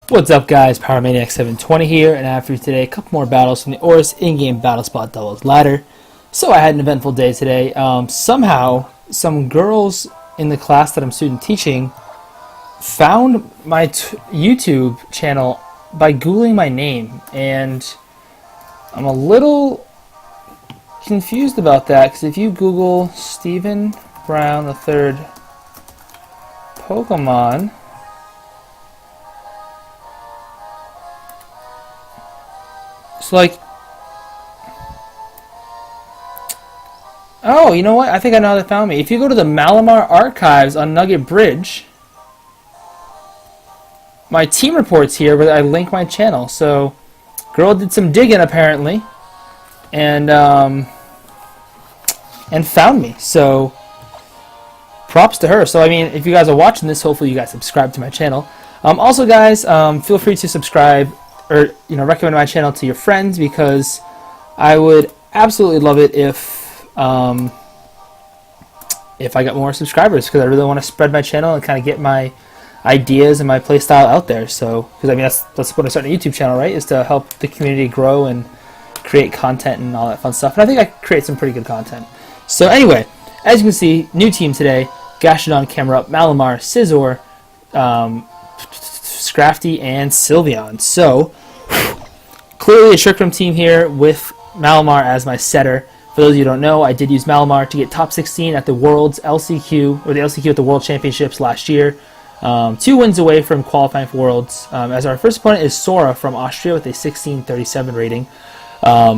What's up, guys? PowerManiac720 here, and after today, a couple more battles from the ORAS in-game battle spot doubles ladder. So I had an eventful day today. Somehow, some girls in the class that I'm student teaching found my YouTube channel by Googling my name, and I'm a little confused about that, because if you Google Stephen Brown III Pokemon, it's like, oh, you know what? I think I know how they found me. If you go to the Malamar archives on Nugget Bridge, my team reports here where I link my channel. So, girl did some digging apparently, and found me. So, props to her. So, I mean, if you guys are watching this, hopefully you guys subscribe to my channel. Also, guys, feel free to subscribe or recommend my channel to your friends, because I would absolutely love it if I got more subscribers, because I really want to spread my channel and kind of get my ideas and my play style out there. So, because I mean that's what I started a YouTube channel, right? Is to help the community grow and create content and all that fun stuff. And I think I create some pretty good content. So anyway, as you can see, new team today: Gastrodon, Camerupt, Malamar, Scizor, Scrafty, and Sylveon. So, clearly a Trick Room team here with Malamar as my setter. For those of you who don't know, I did use Malamar to get top 16 at the World's LCQ, or the LCQ at the World Championships last year. 2 wins away from qualifying for Worlds. As our first opponent is Sora from Austria with a 1637 rating.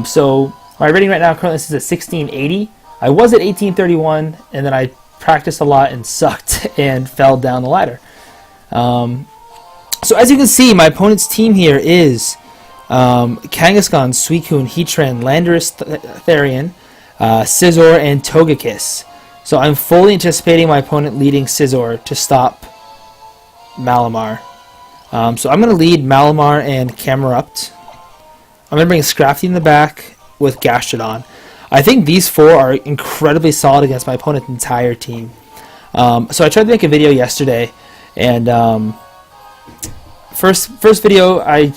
So my rating right now currently is at 1680. I was at 1831, and then I practiced a lot and sucked and fell down the ladder. So as you can see, my opponent's team here is Kangaskhan, Suicune, Heatran, Landorus, Therian, Scizor, and Togekiss. So I'm fully anticipating my opponent leading Scizor to stop Malamar. So I'm going to lead Malamar and Camerupt. I'm going to bring Scrafty in the back with Gastrodon. I think these 4 are incredibly solid against my opponent's entire team. So I tried to make a video yesterday, and first video I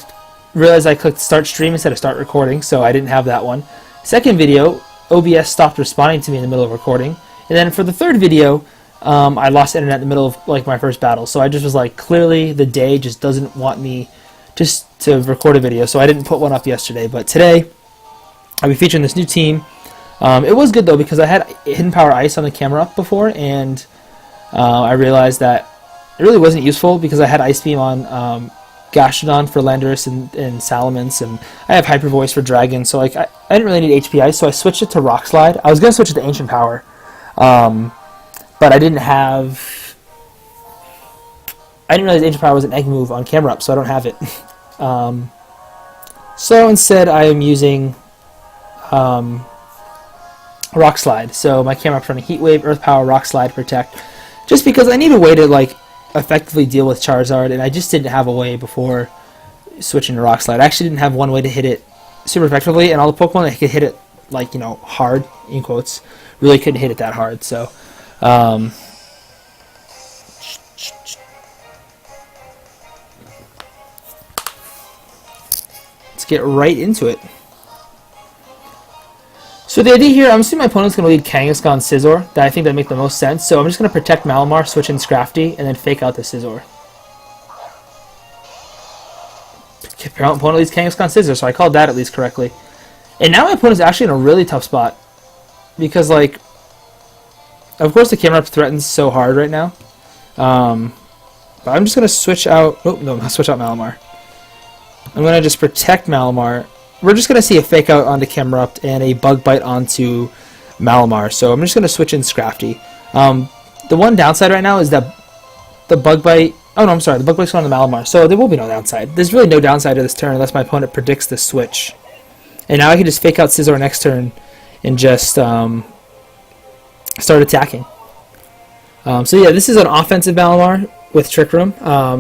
realized I clicked start stream instead of start recording, so I didn't have that one. Second video, OBS stopped responding to me in the middle of recording, and then for the third video, I lost internet in the middle of my first battle. So I just was like, clearly the day just doesn't want me just to record a video, so I didn't put one up yesterday. But today I'll be featuring this new team. It was good though, because I had Hidden Power Ice on the Camerupt before, and I realized that it really wasn't useful, because I had Ice Beam on Gastrodon for Landorus and Salamence, and I have Hyper Voice for Dragon, so like I didn't really need HP Ice, so I switched it to Rock Slide. I was going to switch it to Ancient Power, but I didn't realize Ancient Power was an egg move on Camerupt, so I don't have it. So instead I am using Rock Slide. So my Camerupt's running Heat Wave, Earth Power, Rock Slide, Protect, just because I need a way to like effectively deal with Charizard, and I just didn't have a way before switching to Rock Slide. I actually didn't have one way to hit it super effectively, and all the Pokemon that could hit it like, hard, in quotes, really couldn't hit it that hard. So let's get right into it. So the idea here, I'm assuming my opponent's going to lead Kangaskhan, Scizor. I think that makes the most sense. So I'm just going to protect Malamar, switch in Scrafty, and then fake out the Scizor. Opponent leads Kangaskhan, Scizor, so I called that at least correctly. And now my opponent's actually in a really tough spot, because, like, of course the Camerupt threatens so hard right now. But I'm just going to switch out... Oh, no, not switch out Malamar. I'm going to just protect Malamar. We're just going to see a Fake Out onto Camerupt and a Bug Bite onto Malamar. So I'm just going to switch in Scrafty. The one downside right now is that the Bug Bite... Oh, no, I'm sorry. The Bug Bite's going on the Malamar. So there will be no downside. There's really no downside to this turn unless my opponent predicts the switch. And now I can just Fake Out Scizor next turn and just start attacking. So yeah, this is an offensive Malamar with Trick Room.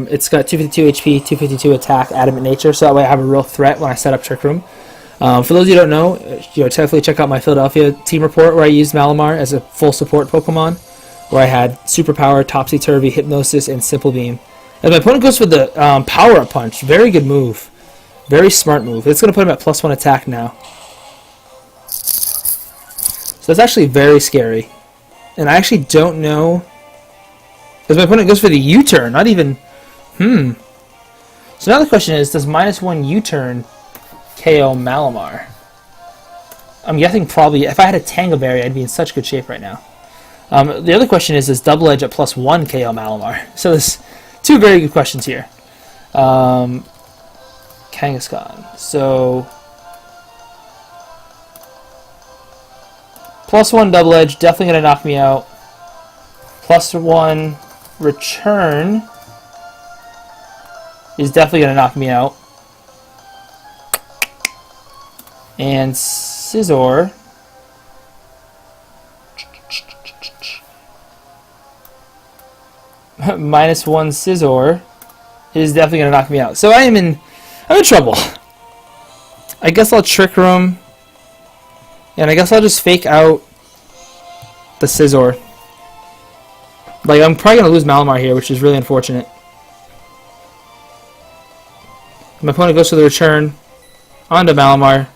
It's got 252 HP, 252 attack, Adamant Nature, so that way I have a real threat when I set up Trick Room. For those of you who don't know, definitely check out my Philadelphia team report where I used Malamar as a full support Pokemon, where I had Superpower, Topsy-Turvy, Hypnosis, and Simple Beam. As my opponent goes for the power-up punch. Very good move. Very smart move. It's going to put him at +1 attack now. So that's actually very scary. And I actually don't know... As my opponent goes for the U-turn, not even... So now the question is, does -1 U-turn KO Malamar? I'm guessing probably... If I had a Tango Berry, I'd be in such good shape right now. The other question is, does Double Edge at +1 KO Malamar? So there's two very good questions here. Kangaskhan. So... +1 Double Edge, definitely going to knock me out. +1 Return is definitely going to knock me out. And Scizor... -1 Scizor is definitely going to knock me out. So I'm in trouble. I guess I'll Trick Room. And I guess I'll just fake out the Scizor. Like, I'm probably going to lose Malamar here, which is really unfortunate. My opponent goes for the return. Onto Malamar.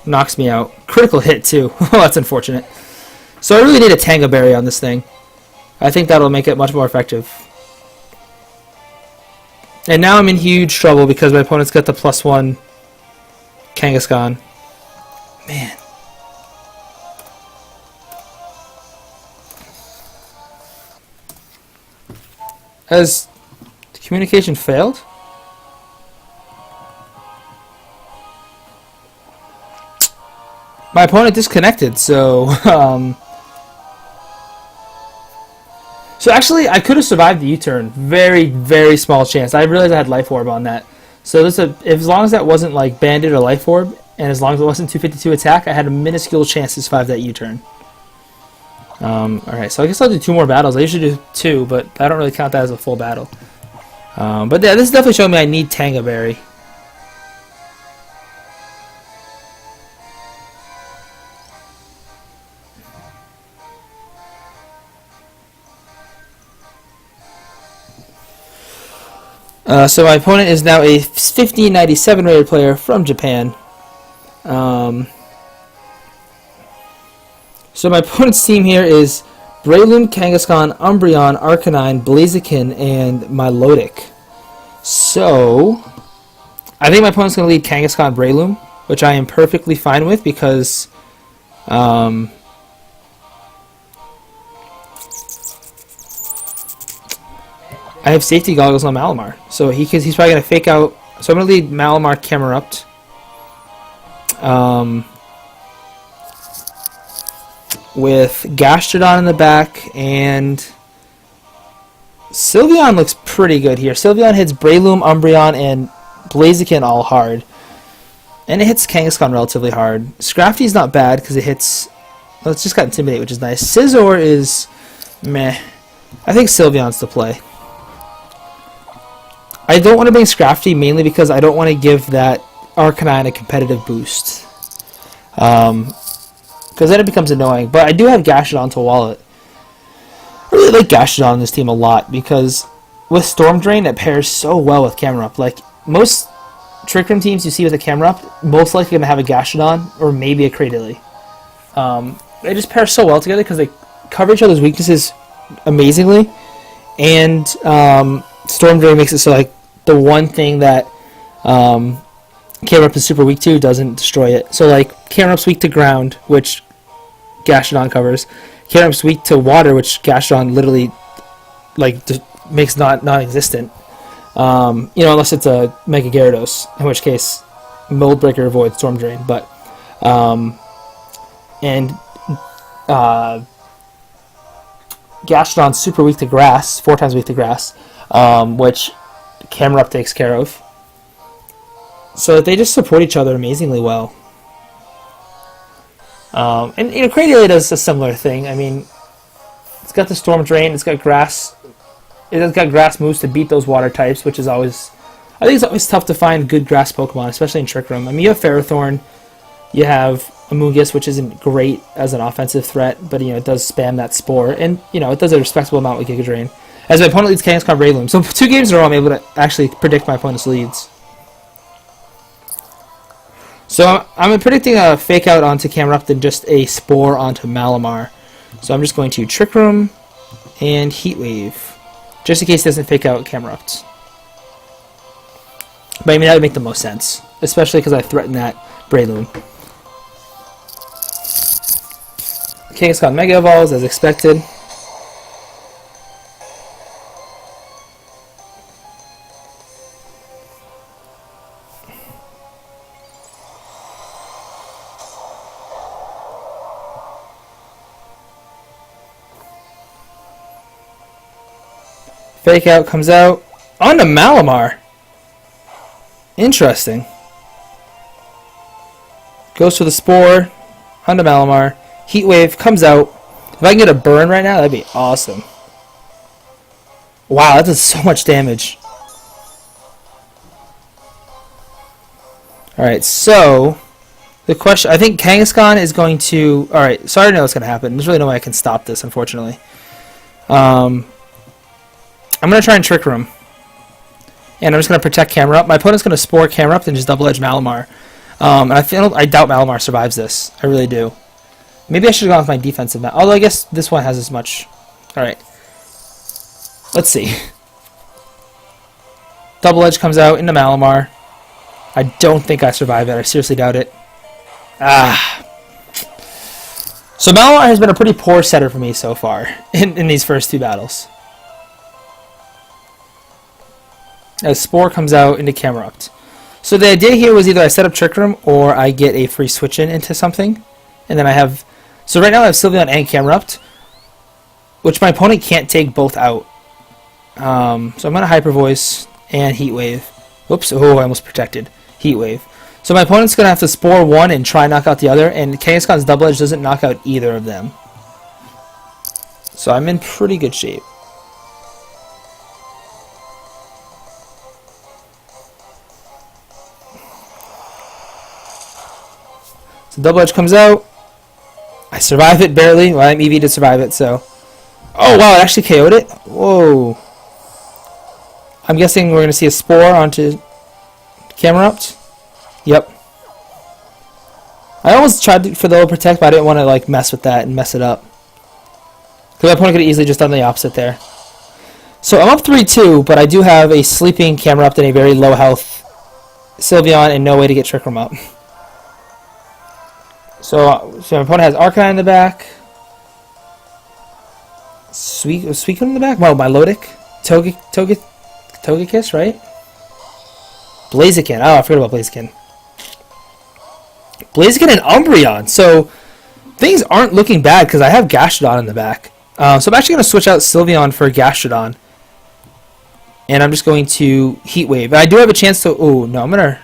Knocks me out. Critical hit, too. Oh, that's unfortunate. So I really need a Tango Berry on this thing. I think that'll make it much more effective. And now I'm in huge trouble because my opponent's got the +1 Kangaskhan. Man. Has the communication failed? My opponent disconnected, so so actually I could have survived the U-turn. Very, very small chance. I realized I had Life Orb on that. So this as long as that wasn't like Bandit or Life Orb, and as long as it wasn't 252 attack, I had a minuscule chance to survive that U-turn. Alright, so I guess I'll do 2 more battles. I usually do 2, but I don't really count that as a full battle. But yeah, this is definitely showing me I need Tango Berry. So my opponent is now a 1597 rated player from Japan. So my opponent's team here is Breloom, Kangaskhan, Umbreon, Arcanine, Blaziken, and Milotic. So I think my opponent's going to lead Kangaskhan, Breloom, which I am perfectly fine with because I have safety goggles on Malamar. So he's probably going to fake out. So I'm going to lead Malamar, Camerupt. With Gastrodon in the back, and Sylveon looks pretty good here. Sylveon hits Breloom, Umbreon, and Blaziken all hard. And it hits Kangaskhan relatively hard. Scrafty's not bad because it hits... Well, it's just got Intimidate, which is nice. Scizor is... meh. I think Sylveon's the play. I don't want to bring Scrafty mainly because I don't want to give that Arcanine a competitive boost. Because then it becomes annoying. But I do have Gastrodon to wallet. I really like Gastrodon on this team a lot because with Storm Drain it pairs so well with Camerupt. Like most Trick Room teams you see with a Camerupt, most likely going to have a Gastrodon or maybe a Cradily. They just pair so well together because they cover each other's weaknesses amazingly. And Storm Drain makes it so like the one thing that Camerupt is super weak to doesn't destroy it. So like Camerupt's weak to ground, which Gastrodon covers. Camerupt's weak to water, which Gastrodon literally like makes non-existent. Unless it's a Mega Gyarados, in which case Mold Breaker avoids Storm Drain. But Gastrodon's super weak to grass, 4 times weak to grass, which Camerupt takes care of. So they just support each other amazingly well. And Cradily does a similar thing. I mean, it's got the Storm Drain, it's got grass. It's got grass moves to beat those water types, which is always... I think it's always tough to find good grass Pokemon, especially in Trick Room. I mean, you have Ferrothorn, you have Amoonguss, which isn't great as an offensive threat, but, it does spam that Spore, and, it does a respectable amount with Giga Drain. As my opponent leads Kangaskhan Breloom. So 2 games in a row I'm able to actually predict my opponent's leads. So I'm predicting a Fake Out onto Camerupt and just a Spore onto Malamar. So I'm just going to Trick Room and Heat Wave, just in case it doesn't Fake Out Camerupt. But I mean, that would make the most sense, especially because I threatened that Breloom. Kangaskhan Mega Evolves as expected. Fake Out comes out onto Malamar. Interesting. Goes for the Spore onto Malamar. Heat Wave comes out. If I can get a burn right now, that'd be awesome. Wow, that does so much damage. Alright, so the question, I think Kangaskhan is going to, alright, so I already know what's going to happen. There's really no way I can stop this, unfortunately. I'm going to try and Trick Room. And I'm just going to protect Camerupt. My opponent's going to Spore Camerupt and just Double Edge Malamar. And I doubt Malamar survives this. I really do. Maybe I should have gone with my defensive now. Although I guess this one has as much. Alright. Let's see. Double Edge comes out into Malamar. I don't think I survive it. I seriously doubt it. So Malamar has been a pretty poor setter for me so far in these first 2 battles. As Spore comes out into Camerupt. So the idea here was either I set up Trick Room or I get a free switch in into something. And then I have... So right now I have Sylveon and Camerupt, which my opponent can't take both out. So I'm going to Hyper Voice and Heat Wave. Whoops, oh, I almost protected. Heat Wave. So my opponent's going to have to Spore one and try and knock out the other, and Kangaskhan's Double Edge doesn't knock out either of them. So I'm in pretty good shape. So Double Edge comes out. I survive it barely. Well, I'm EV to survive it, so... Oh, wow, it actually KO'd it? Whoa. I'm guessing we're going to see a Spore onto Camerupt. Yep. I almost tried for the low protect, but I didn't want to like mess with that and mess it up. Because my opponent could have easily just done the opposite there. So I'm up 3-2, but I do have a sleeping Camerupt and a very low health Sylveon and no way to get Trick Room up. So my opponent has Arcanine in the back. Suicune in the back? Well, my Milotic. Togekiss, right? Blaziken. Oh, I forgot about Blaziken. Blaziken and Umbreon. So things aren't looking bad because I have Gastrodon in the back. So I'm actually going to switch out Sylveon for Gastrodon. And I'm just going to Heat Wave. I do have a chance to... Oh, no, I'm going to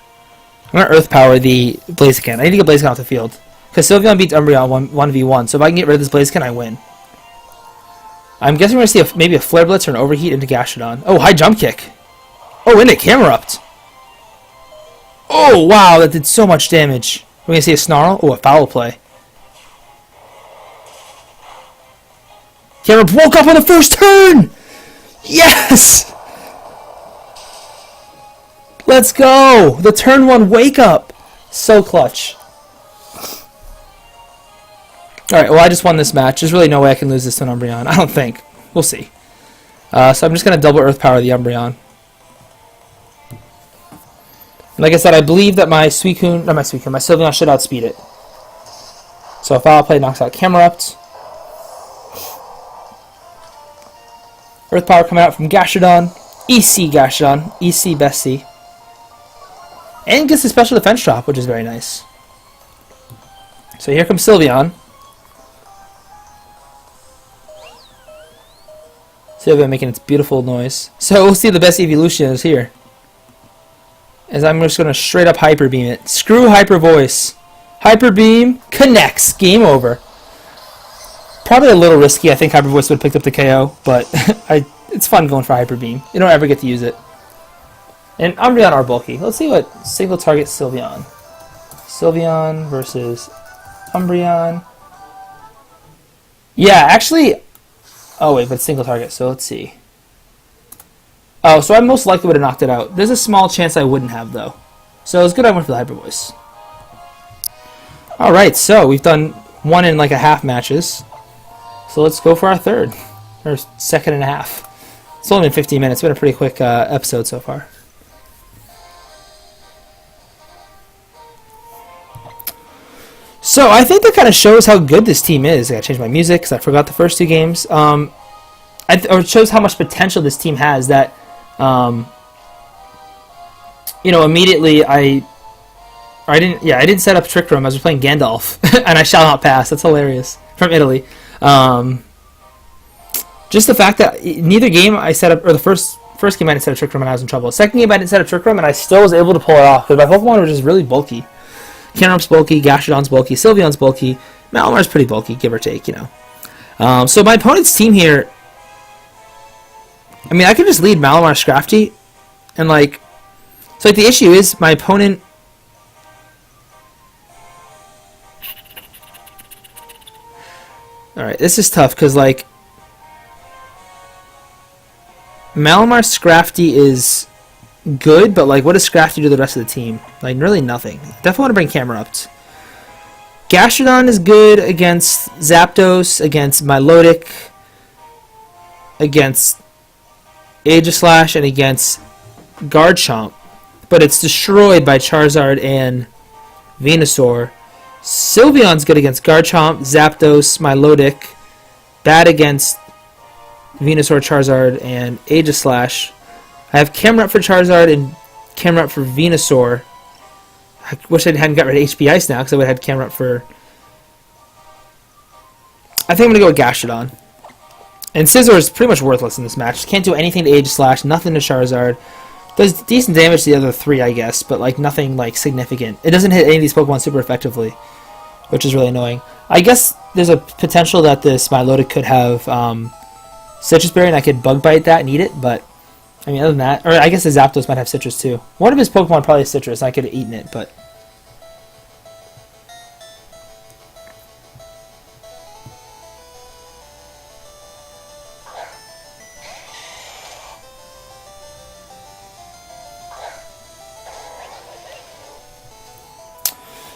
Earth Power the Blaziken. I need to get Blaziken off the field. Because Sylveon beats Umbreon 1v1. So if I can get rid of this Blaziken, I win. I'm guessing we're going to see maybe a Flare Blitz or an Overheat into Gastrodon. Oh, high Jump Kick. Oh, into Camerupt. Oh, wow, that did so much damage. We're going to see a Snarl. Oh, a Foul Play. Camerupt woke up on the first turn! Yes! Let's go! The turn 1 wake up! So clutch. Alright, well, I just won this match. There's really no way I can lose this to an Umbreon. I don't think. We'll see. So I'm just going to double Earth Power the Umbreon. Like I said, I believe that my Sylveon should outspeed it. So if Foul Play knocks out Camerupt. Earth Power coming out from Gastrodon. EC Gastrodon. EC Bestie. And gets a special defense drop, which is very nice. So here comes Sylveon. Sylveon making its beautiful noise. So we'll see the best evolution is here. As I'm just going to straight up Hyper Beam it. Screw Hyper Voice. Hyper Beam connects. Game over. Probably a little risky. I think Hyper Voice would have picked up the KO, but it's fun going for Hyper Beam. You don't ever get to use it. And Umbreon are bulky. Let's see what single target Sylveon. Sylveon versus Umbreon. Yeah, actually... Oh wait, but single target, so let's see. Oh, so I most likely would have knocked it out. There's a small chance I wouldn't have, though. So it's good I went for the Hyper Voice. Alright, so we've done 1 and like a half matches. So let's go for our third. Or second and a half. It's only been 15 minutes. It's been a pretty quick episode so far. So I think that kind of shows how good this team is. I gotta change my music because I forgot the first 2 games. Or it shows how much potential this team has. That, immediately I didn't set up Trick Room. I was playing Gandalf, and I shall not pass. That's hilarious. From Italy. Just the fact that neither game I set up, or the first game I didn't set up Trick Room and I was in trouble. Second game I didn't set up Trick Room and I still was able to pull it off because my Pokemon were just really bulky. Camerupt's bulky, Gastrodon's bulky, Sylveon's bulky, Malamar's pretty bulky, give or take, So my opponent's team here, I mean, I could just lead Malamar Scrafty, and so the issue is my opponent. All right, this is tough because Malamar Scrafty is good, but what does Scrafty do to the rest of the team? Really nothing. Definitely want to bring Camerupt. Gastrodon is good against Zapdos, against Milotic, against Aegislash, and against Garchomp, but it's destroyed by Charizard and Venusaur. Sylveon's good against Garchomp, Zapdos, Milotic, bad against Venusaur, Charizard, and Aegislash. I have Camerupt for Charizard and Camerupt for Venusaur. I wish I hadn't got rid of HP Ice now because I would have had Camerupt for... I think I'm going to go with Gastrodon. And Scizor is pretty much worthless in this match. Can't do anything to Aegislash, nothing to Charizard. Does decent damage to the other 3, I guess, but nothing significant. It doesn't hit any of these Pokemon super effectively, which is really annoying. I guess there's a potential that this Milotic could have Citrus Berry and I could Bug Bite that and eat it, but I mean, other than that, or I guess the Zapdos might have Citrus too. One of his Pokemon probably has Citrus, and I could have eaten it, but...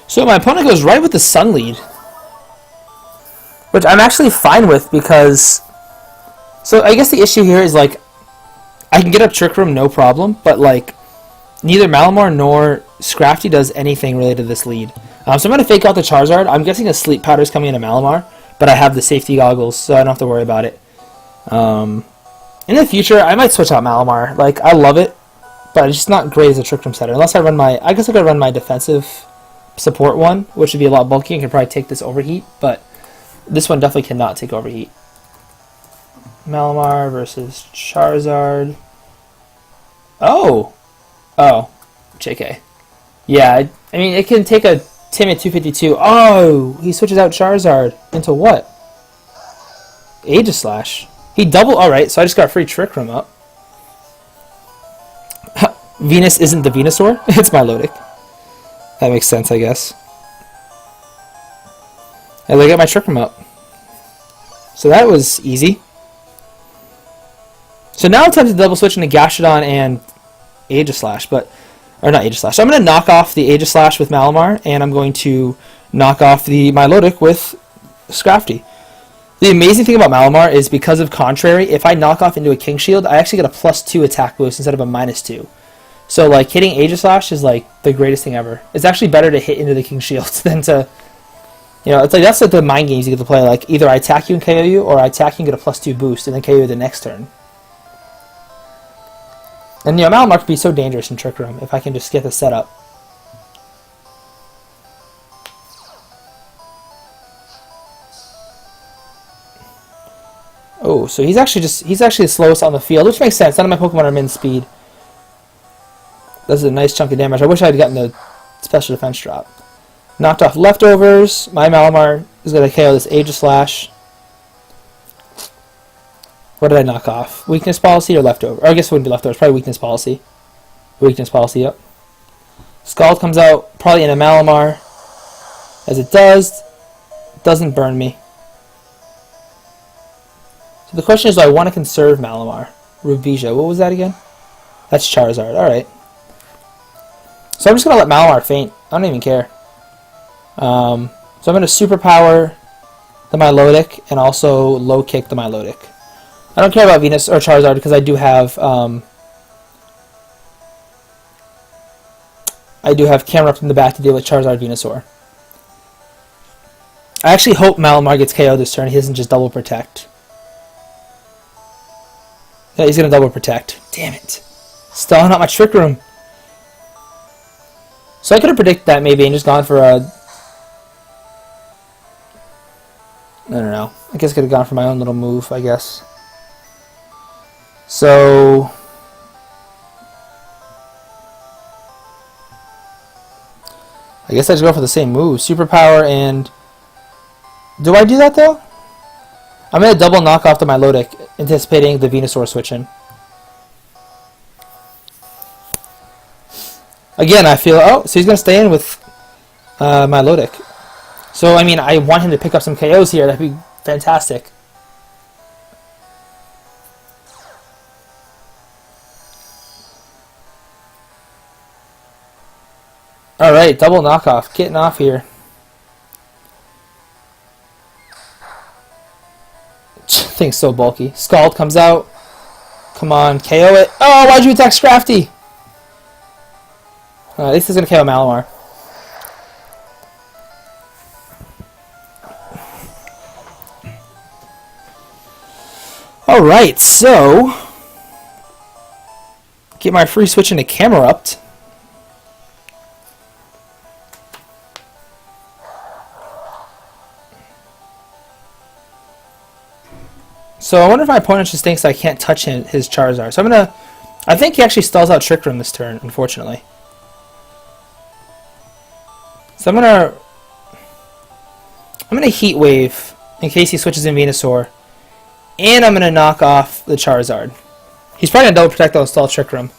So my opponent goes right with the Sun Lead, which I'm actually fine with because... So I guess the issue here is I can get up Trick Room no problem, but neither Malamar nor Scrafty does anything related to this lead. So I'm going to fake out the Charizard. I'm guessing a Sleep Powder is coming into Malamar, but I have the safety goggles, so I don't have to worry about it. In the future, I might switch out Malamar. I love it, but it's just not great as a Trick Room setter. Unless I run I guess I could run my defensive support one, which would be a lot bulky and could probably take this Overheat, but this one definitely cannot take Overheat. Malamar versus Charizard. Oh, JK. Yeah, I mean, it can take a timid 252. Oh, he switches out Charizard into what? Aegislash. He double. Alright, so I just got a free Trick Room up. Venus isn't the Venusaur, it's Milotic. That makes sense, I guess. And I got my Trick Room up. So that was easy. So now I'm tempted to double switch into Gastrodon and Aegislash, or not Aegislash. So I'm going to knock off the Aegislash with Malamar, and I'm going to knock off the Milotic with Scrafty. The amazing thing about Malamar is because of Contrary, if I knock off into a King Shield, I actually get a +2 attack boost instead of a -2. So hitting Aegislash is the greatest thing ever. It's actually better to hit into the King Shield than to, it's that's the mind games you get to play. Either I attack you and KO you, or I attack you and get a +2 boost and then KO you the next turn. And Malamar could be so dangerous in Trick Room if I can just get the setup. Oh, so he's actually the slowest on the field, which makes sense. None of my Pokemon are min speed. That's a nice chunk of damage. I wish I had gotten the special defense drop. Knocked off Leftovers. My Malamar is going to KO this Aegislash. What did I knock off? Weakness Policy or Leftover? Or I guess it wouldn't be Leftovers. Probably Weakness Policy. Weakness Policy, yep. Scald comes out probably in a Malamar. As it doesn't burn me. So the question is, do I want to conserve Malamar? Rubija. What was that again? That's Charizard. Alright. So I'm just going to let Malamar faint. I don't even care. So I'm going to Superpower the Milotic and also Low Kick the Milotic. I don't care about Venus or Charizard because I do have Camerupt in the back to deal with Charizard Venusaur. I actually hope Malamar gets KO this turn. He doesn't just double protect. Yeah, he's going to double protect. Damn it. Still not my Trick Room. So I could have predicted that maybe and just gone for a... I don't know. I guess I could have gone for my own little move, I guess. So... I guess I just go for the same move. Superpower and... Do I do that though? I'm going to double knock off the Milotic, anticipating the Venusaur switching. Again, I feel... Oh, so he's going to stay in with Milotic. So, I mean, I want him to pick up some KOs here. That'd be fantastic. Alright, double knockoff. Getting off here. Thing's so bulky. Scald comes out. Come on, KO it. Oh, why'd you attack Scrafty? At least it's going to KO Malamar. Alright, so... Get my free switch into Camerupt. So I wonder if my opponent just thinks I can't touch his Charizard. So I'm going to... I think he actually stalls out Trick Room this turn, unfortunately. So I'm gonna Heat Wave in case he switches in Venusaur, and I'm gonna knock off the Charizard. He's probably gonna double protect though, stall Trick Room.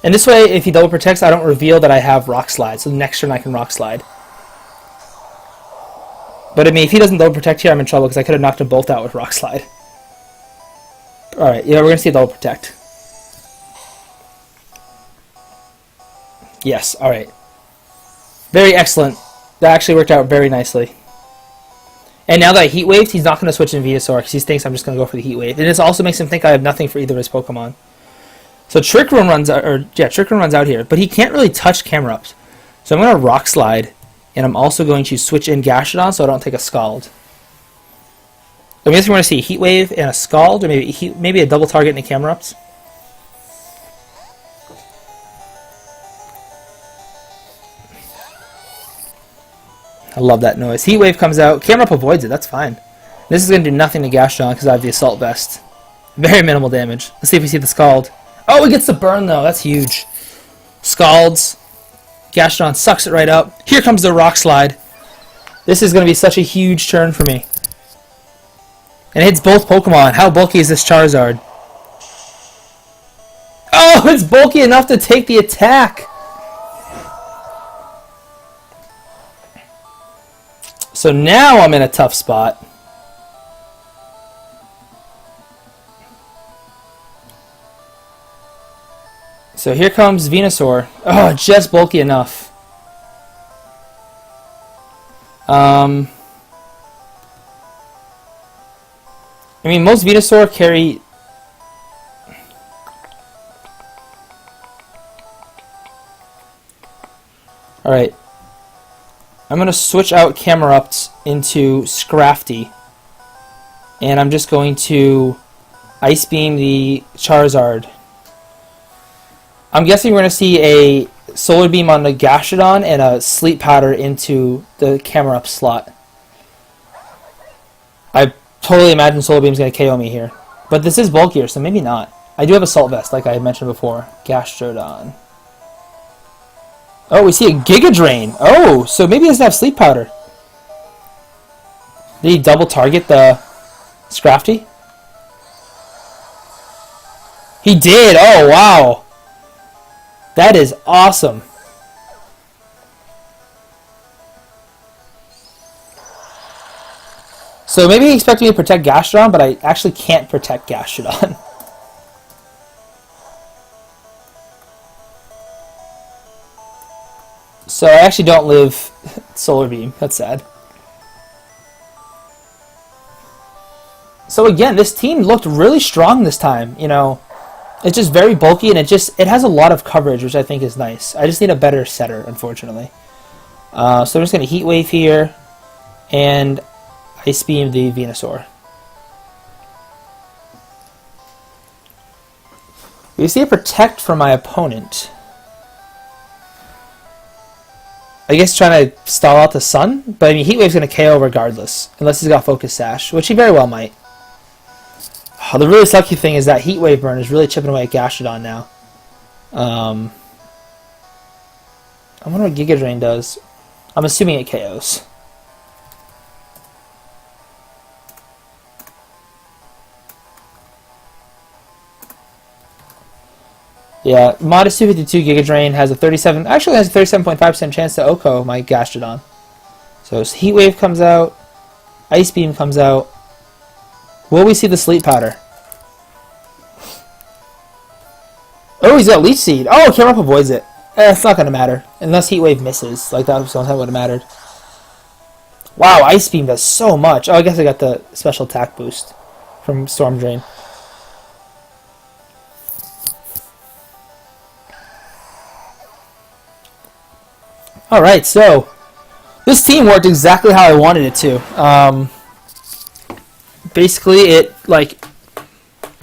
And this way, if he double protects, I don't reveal that I have Rock Slide. So the next turn I can Rock Slide. But I mean, if he doesn't double protect here, I'm in trouble because I could have knocked them both out with Rock Slide. All right, yeah, we're gonna see a double protect. Yes, all right. Very excellent. That actually worked out very nicely. And now that I Heat Waved, he's not going to switch in Venusaur because he thinks I'm just going to go for the Heat Wave. And this also makes him think I have nothing for either of his Pokemon. So Trick Room runs out, Trick Room runs out here, but he can't really touch Camerupt. So I'm going to Rock Slide, and I'm also going to switch in Gastrodon so I don't take a Scald. I guess we're going to see a Heat Wave and a Scald, or maybe a double target in the Camerupt. I love that noise. Heat Wave comes out. Camerupt avoids it. That's fine. This is going to do nothing to Gastrodon because I have the Assault Vest. Very minimal damage. Let's see if we see the Scald. Oh, it gets the burn though. That's huge. Scalds. Gastrodon sucks it right up. Here comes the Rock Slide. This is going to be such a huge turn for me. And it hits both Pokemon. How bulky is this Charizard? Oh, it's bulky enough to take the attack. So now I'm in a tough spot. So here comes Venusaur. Oh, just bulky enough. I mean, most Venusaur carry... Alright. I'm going to switch out Camerupt into Scrafty. And I'm just going to Ice Beam the Charizard. I'm guessing we're going to see a Solar Beam on the Gastrodon and a Sleep Powder into the Camerupt slot. I totally imagine Solar Beam's going to KO me here. But this is bulkier, so maybe not. I do have Assault Vest, like I mentioned before. Gastrodon. Oh, we see a Giga Drain. Oh, so maybe he doesn't have Sleep Powder. Did he double target the Scrafty? He did. Oh, wow. That is awesome. So maybe he expected me to protect Gastrodon, but I actually can't protect Gastrodon. So I actually don't live Solar Beam. That's sad. So again, this team looked really strong this time. You know, it's just very bulky, and it has a lot of coverage, which I think is nice. I just need a better setter, unfortunately. So I'm just going to Heat Wave here, and Ice Beam the Venusaur. We see a Protect from my opponent. I guess trying to stall out the Sun, but I mean Heat Wave's going to KO regardless, unless he's got Focus Sash, which he very well might. Oh, the really sucky thing is that Heat Wave burn is really chipping away at Gastrodon now. I wonder what Giga Drain does. I'm assuming it KOs. Yeah, Modest 252 Giga Drain has a 37.5% chance to OHKO my Gastrodon. So Heat Wave comes out, Ice Beam comes out. Will we see the Sleep Powder? Oh, he's got Leech Seed. Oh, Camerupt avoids it. It's not going to matter. Unless Heat Wave misses. Like, that was the only time it would have mattered. Wow, Ice Beam does so much. Oh, I guess I got the special attack boost from Storm Drain. Alright, so this team worked exactly how I wanted it to. Basically,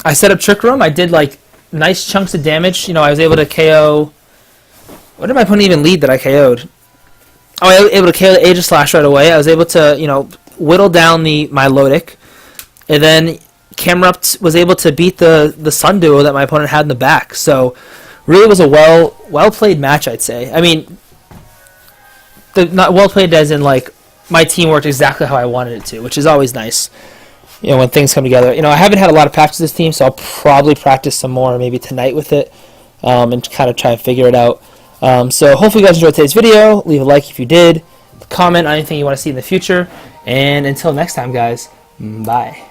I set up Trick Room. I did, nice chunks of damage. You know, I was able to KO... What did my opponent even lead that I KO'd? Oh, I was able to KO the Aegislash right away. I was able to, whittle down my Lodic. And then Camerupt was able to beat the Sun Duo that my opponent had in the back. So, really was a well-played match, I'd say. I mean... not well played as in my team worked exactly how I wanted it to, which is always nice. You know, when things come together. You know, I haven't had a lot of practice with this team, so I'll probably practice some more maybe tonight with it, and kind of try and figure it out. So hopefully you guys enjoyed today's video. Leave a like if you did. Comment on anything you want to see in the future. And until next time, guys, bye.